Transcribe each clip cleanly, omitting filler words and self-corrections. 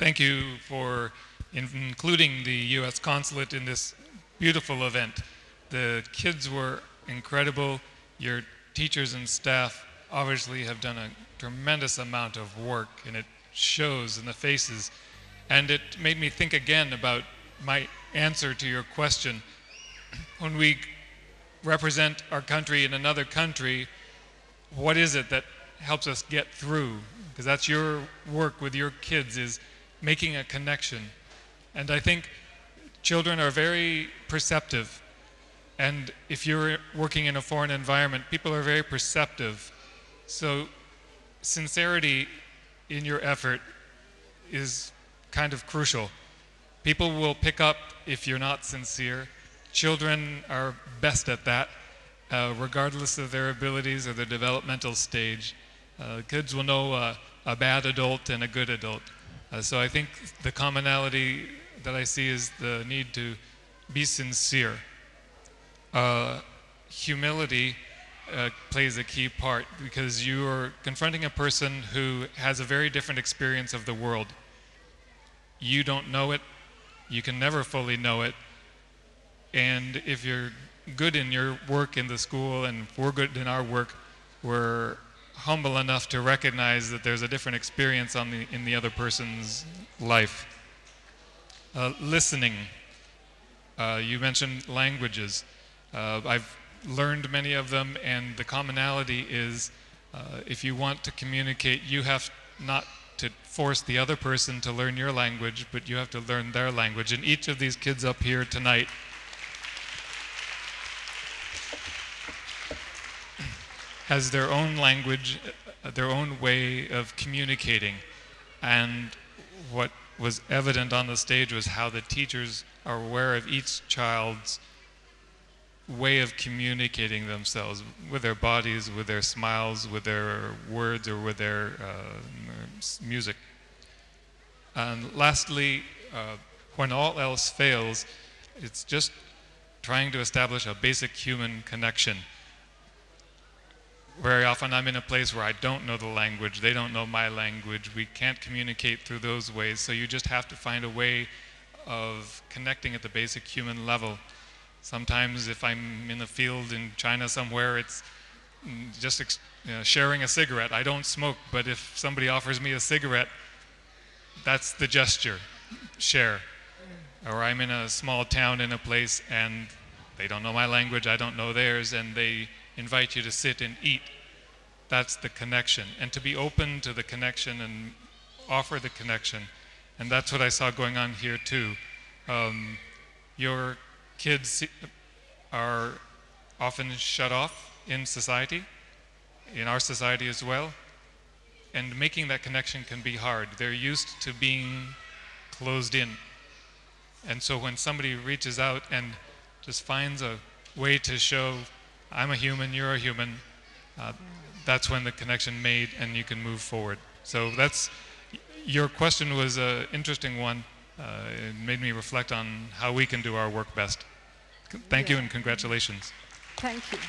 Thank you for including the U.S. consulate in this beautiful event. The kids were incredible. Your teachers and staff obviously have done a tremendous amount of work, and it shows in the faces. And it made me think again about my answer to your question. When we represent our country in another country, what is it that helps us get through? Because that's your work with your kids, is making a connection. And I think children are very perceptive. And if you're working in a foreign environment, people are very perceptive. So sincerity in your effort is kind of crucial. People will pick up if you're not sincere. Children are best at that, regardless of their abilities or their developmental stage. Kids will know a bad adult and a good adult. So I think the commonality that I see is the need to be sincere. Humility plays a key part, because you are confronting a person who has a very different experience of the world. You don't know it. You can never fully know it. And if you're good in your work in the school, and if we're good in our work, we're humble enough to recognize that there's a different experience in the other person's life. Listening. You mentioned languages. I've learned many of them, and the commonality is if you want to communicate, you have not to force the other person to learn your language, but you have to learn their language. And each of these kids up here tonight has their own language, their own way of communicating. And what was evident on the stage was how the teachers are aware of each child's way of communicating themselves, with their bodies, with their smiles, with their words, or with their music. And lastly, when all else fails, it's just trying to establish a basic human connection. Very often I'm in a place where I don't know the language, they don't know my language, we can't communicate through those ways, so you just have to find a way of connecting at the basic human level. Sometimes if I'm in a field in China somewhere, it's just sharing a cigarette. I don't smoke, but if somebody offers me a cigarette, that's the gesture, share. Or I'm in a small town in a place and they don't know my language, I don't know theirs, and they invite you to sit and eat. That's the connection. And to be open to the connection and offer the connection. And that's what I saw going on here too. Your kids are often shut off in society, in our society as well. And making that connection can be hard. They're used to being closed in. And so when somebody reaches out and just finds a way to show, I'm a human, you're a human, that's when the connection made and you can move forward. So that's, your question was an interesting one. It made me reflect on how we can do our work best. Thank you and congratulations. Thank you.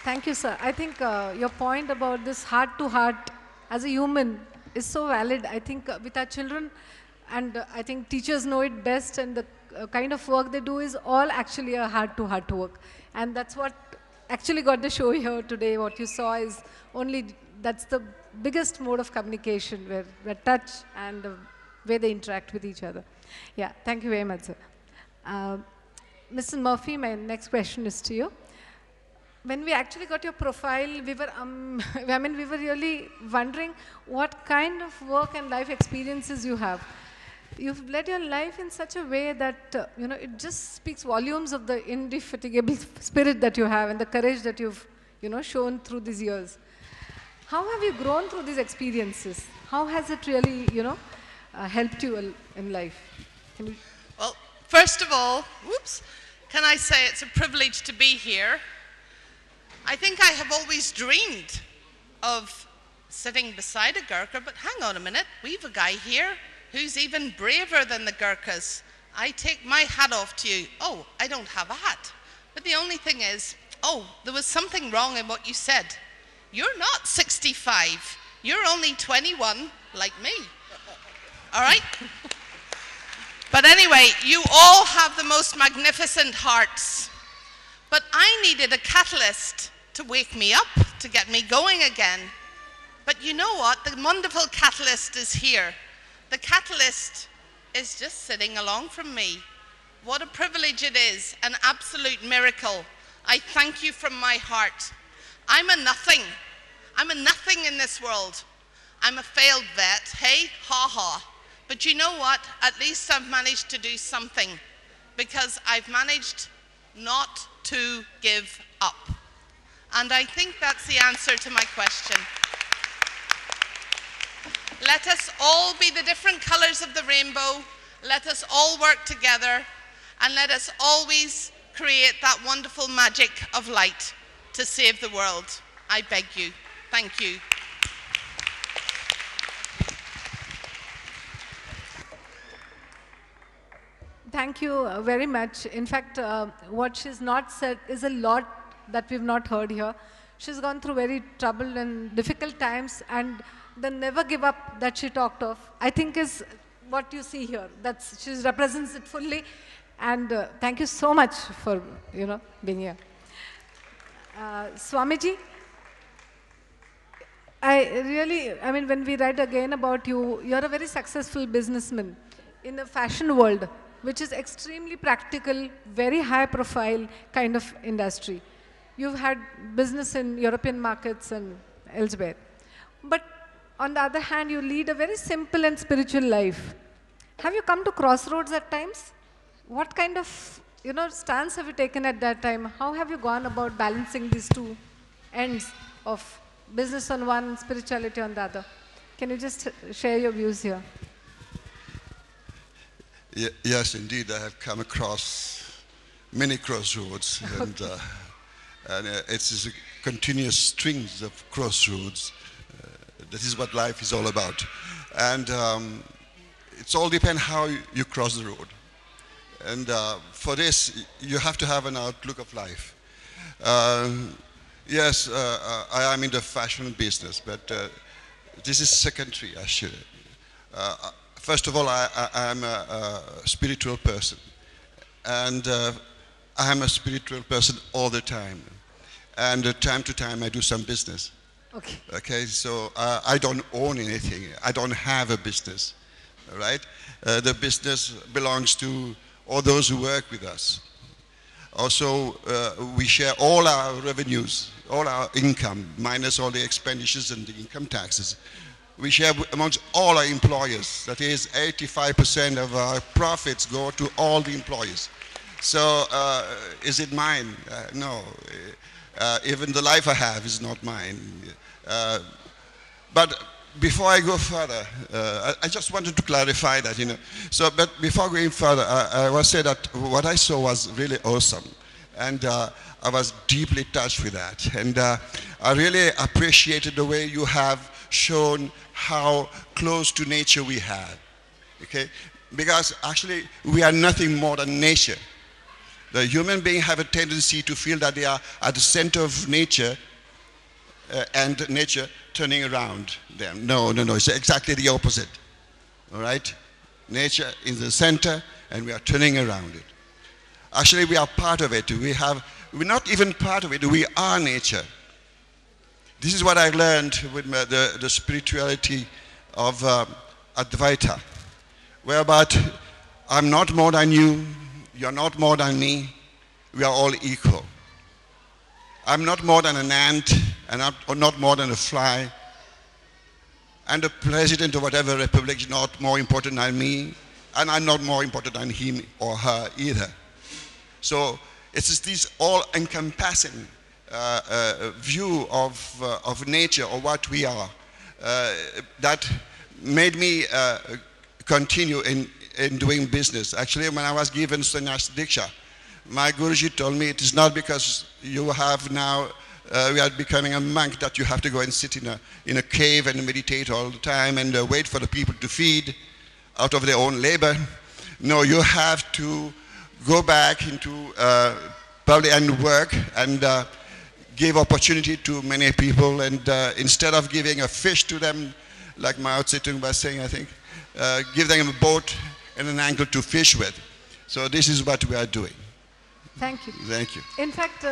Thank you, sir. I think your point about this heart to heart as a human is so valid. I think with our children, and I think teachers know it best, and the kind of work they do is all actually a heart to heart work. And that's what actually got the show here today. What you saw is only, that's the biggest mode of communication, where touch and the way they interact with each other. Yeah, thank you very much, sir. Mrs. Murphy, my next question is to you. When we actually got your profile, we were, we were really wondering what kind of work and life experiences you have. You've led your life in such a way that, it just speaks volumes of the indefatigable spirit that you have and the courage that you've, shown through these years. How have you grown through these experiences? How has it really, helped you in life? Can you? Well, first of all, can I say it's a privilege to be here. I think I have always dreamed of sitting beside a Gurkha, but hang on a minute, we've a guy here who's even braver than the Gurkhas. I take my hat off to you. Oh, I don't have a hat. But the only thing is, there was something wrong in what you said. You're not 65. You're only 21, like me. all right? But anyway, you all have the most magnificent hearts. But I needed a catalyst to wake me up, to get me going again. But you know what? The wonderful catalyst is here. The catalyst is just sitting along from me. What a privilege it is, an absolute miracle. I thank you from my heart. I'm a nothing. I'm a nothing in this world. I'm a failed vet, hey, ha ha. But you know what? At least I've managed to do something, because I've managed not to give up. And I think that's the answer to my question. Let us all be the different colors of the rainbow. Let us all work together, and let us always create that wonderful magic of light to save the world. I beg you. Thank you. Thank you very much. In fact, what she's not said is a lot that we've not heard here. She's gone through very troubled and difficult times, and the never give up that she talked of, I think is what you see here. She represents it fully. And thank you so much for, being here. Swamiji, I mean, when we read again about you, you're a very successful businessman in the fashion world, which is extremely practical, very high profile kind of industry. You've had business in European markets and elsewhere. But on the other hand, you lead a very simple and spiritual life. Have you come to crossroads at times? What kind of, stance have you taken at that time? How have you gone about balancing these two ends of business on one, spirituality on the other? Can you just share your views here? Yes, indeed, I have come across many crossroads, and it's a continuous strings of crossroads. That is what life is all about, and it's all depends how you cross the road. And for this, you have to have an outlook of life. Yes, I am in the fashion business, but this is secondary, actually. First of all, I am a spiritual person, and I am a spiritual person all the time. And time to time, I do some business. Okay. Okay, so I don't own anything. I don't have a business, all right? The business belongs to all those who work with us. Also, we share all our revenues, all our income, minus all the expenditures and the income taxes. We share amongst all our employers. That is, 85% of our profits go to all the employers. So, is it mine? No. Even the life I have is not mine. But before I go further, I just wanted to clarify that, So, but before going further, I will say that what I saw was really awesome. And I was deeply touched with that. And I really appreciated the way you have shown how close to nature we have. Okay? Because actually, we are nothing more than nature. The human beings have a tendency to feel that they are at the center of nature, and nature turning around them. No, it's exactly the opposite. All right? Nature is the center, and we are turning around it. Actually, we are part of it. We're not even part of it. We are nature. This is what I learned with the spirituality of Advaita, whereby I'm not more than you, you're not more than me, we are all equal. I'm not more than an ant, and I'm not more than a fly, and the president of whatever republic is not more important than me, and I'm not more important than him or her either. So it's this all-encompassing view of nature, or what we are, that made me continue in doing business. Actually, when I was given Sannyas Diksha, my Guruji told me it is not because you have now, we are becoming a monk, that you have to go and sit in a cave and meditate all the time and wait for the people to feed out of their own labor. No, you have to go back into public and work and give opportunity to many people, and instead of giving a fish to them, like Mao Zedong was saying, I think, give them a boat and an angle to fish with. So this is what we are doing. Thank you. Thank you. In fact,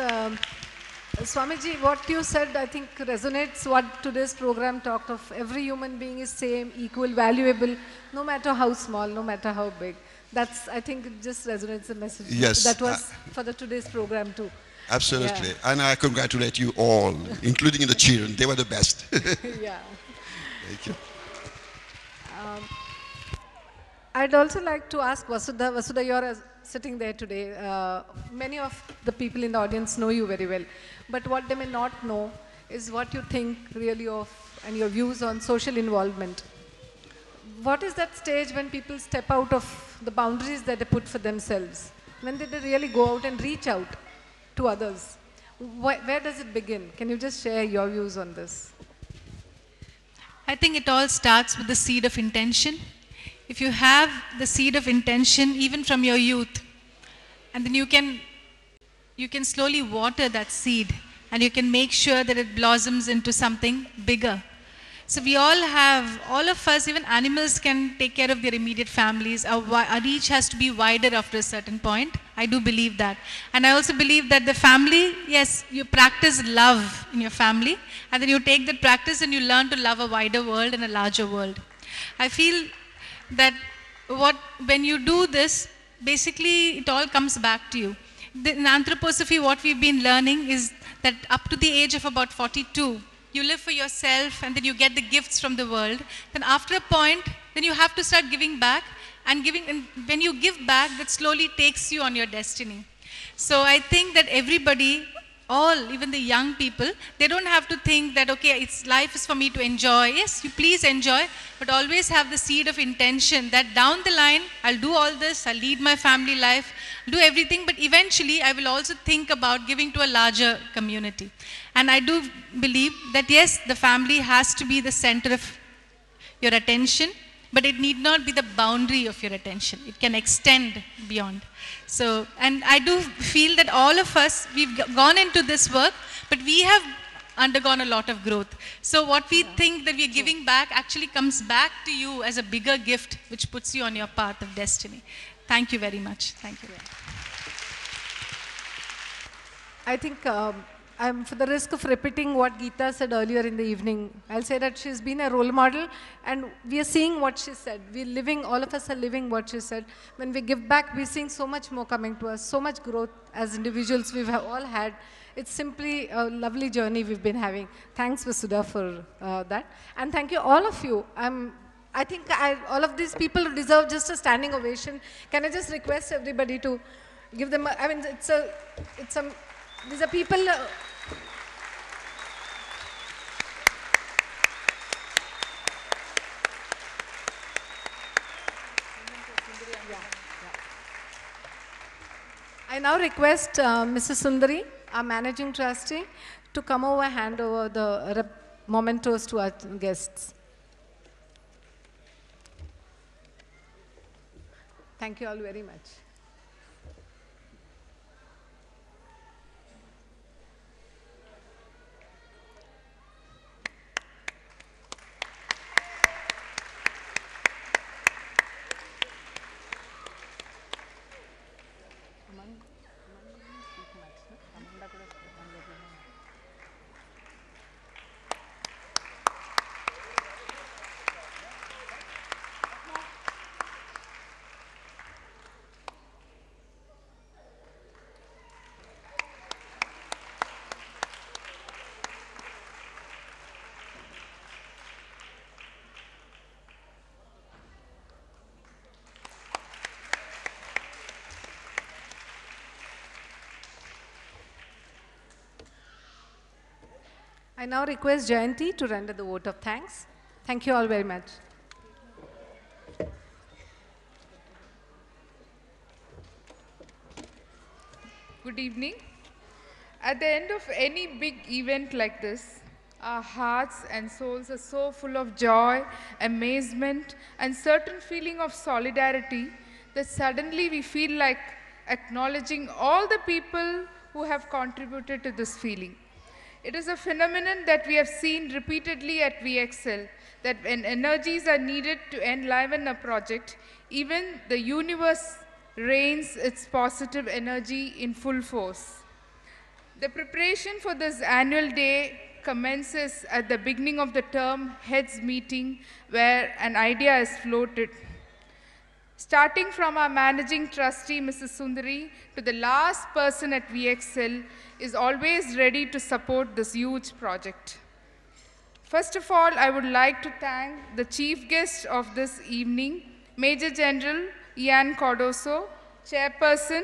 Swamiji, what you said, I think resonates what today's program talked of. Every human being is same, equal, valuable, no matter how small, no matter how big. That's, I think, it just resonates the message. Yes. That was for the today's program too. Absolutely. Yeah. And I congratulate you all, including the children. They were the best. Yeah. Thank you. I'd also like to ask Vasudha. Vasudha, you're sitting there today. Many of the people in the audience know you very well. But what they may not know is what you think really of and your views on social involvement. What is that stage when people step out of the boundaries that they put for themselves? When did they really go out and reach out to others? Where does it begin? Can you just share your views on this? I think it all starts with the seed of intention. If you have the seed of intention, even from your youth, and then you can slowly water that seed, and you can make sure that it blossoms into something bigger. So we all have, all of us, even animals can take care of their immediate families. Our reach has to be wider after a certain point. I do believe that. And I also believe that the family, yes, you practice love in your family, and then you take that practice and you learn to love a wider world and a larger world. I feel that when you do this, basically it all comes back to you. In anthroposophy, what we've been learning is that up to the age of about 42, you live for yourself and then you get the gifts from the world. Then after a point, then you have to start giving back, and when you give back, that slowly takes you on your destiny. So I think that everybody, even the young people, they don't have to think that, okay, life is for me to enjoy. Yes, you please enjoy, but always have the seed of intention that down the line, I'll do all this, I'll lead my family life, do everything, but eventually I will also think about giving to a larger community. And I do believe that, yes, the family has to be the center of your attention, but it need not be the boundary of your attention. It can extend beyond. So, and I do feel that all of us, we've gone into this work, but we have undergone a lot of growth. So what we think that we're giving back actually comes back to you as a bigger gift, which puts you on your path of destiny. Thank you very much. Thank you. I think I'm for the risk of repeating what Geeta said earlier in the evening. I'll say that she's been a role model, and we are seeing what she said. We're living, all of us are living what she said. When we give back, we're seeing so much more coming to us, so much growth as individuals we've all had. It's simply a lovely journey we've been having. Thanks, Vasudha, for that. And thank you, all of you. I think all of these people deserve just a standing ovation. Can I just request everybody to give them these are people. I now request Mrs. Sundari, our managing trustee, to come over and hand over the mementos to our guests. Thank you all very much. I now request Jayanti to render the vote of thanks. Thank you all very much. Good evening. At the end of any big event like this, our hearts and souls are so full of joy, amazement, and certain feeling of solidarity that suddenly we feel like acknowledging all the people who have contributed to this feeling. It is a phenomenon that we have seen repeatedly at VXL, that when energies are needed to enliven a project, even the universe rains its positive energy in full force. The preparation for this annual day commences at the beginning of the term heads meeting, where an idea is floated. Starting from our managing trustee, Mrs. Sundari, to the last person at VXL is always ready to support this huge project. First of all, I would like to thank the chief guest of this evening, Major General Ian Cardoso, Chairperson,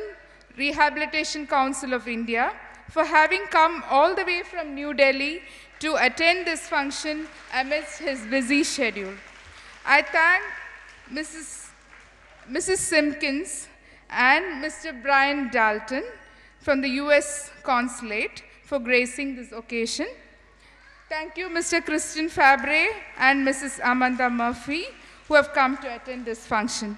Rehabilitation Council of India, for having come all the way from New Delhi to attend this function amidst his busy schedule. I thank Mrs. Simpkins and Mr. Brian Dalton from the US Consulate for gracing this occasion. Thank you, Mr. Christian Fabre and Mrs. Amanda Murphy, who have come to attend this function.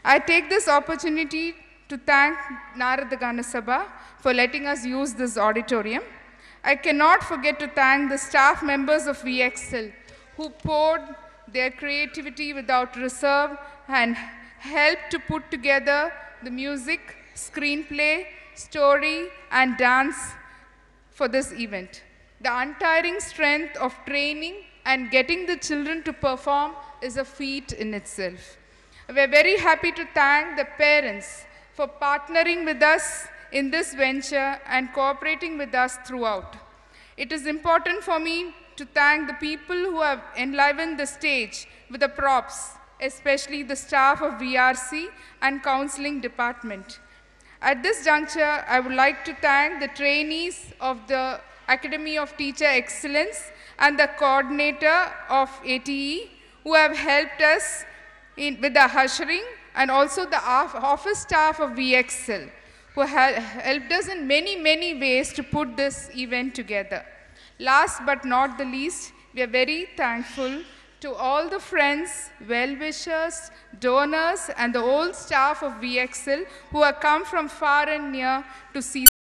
I take this opportunity to thank Narada Gana Sabha for letting us use this auditorium. I cannot forget to thank the staff members of VXL who poured their creativity without reserve and helped to put together the music, screenplay, story, and dance for this event. The untiring strength of training and getting the children to perform is a feat in itself. We're very happy to thank the parents for partnering with us in this venture and cooperating with us throughout. It is important for me to thank the people who have enlivened the stage with the props, especially the staff of VRC and counseling department. At this juncture, I would like to thank the trainees of the Academy of Teacher Excellence and the coordinator of ATE who have helped us with the ushering, and also the office staff of VXL who have helped us in many, many ways to put this event together. Last but not the least, we are very thankful to all the friends, well-wishers, donors, and the old staff of VXL who have come from far and near to see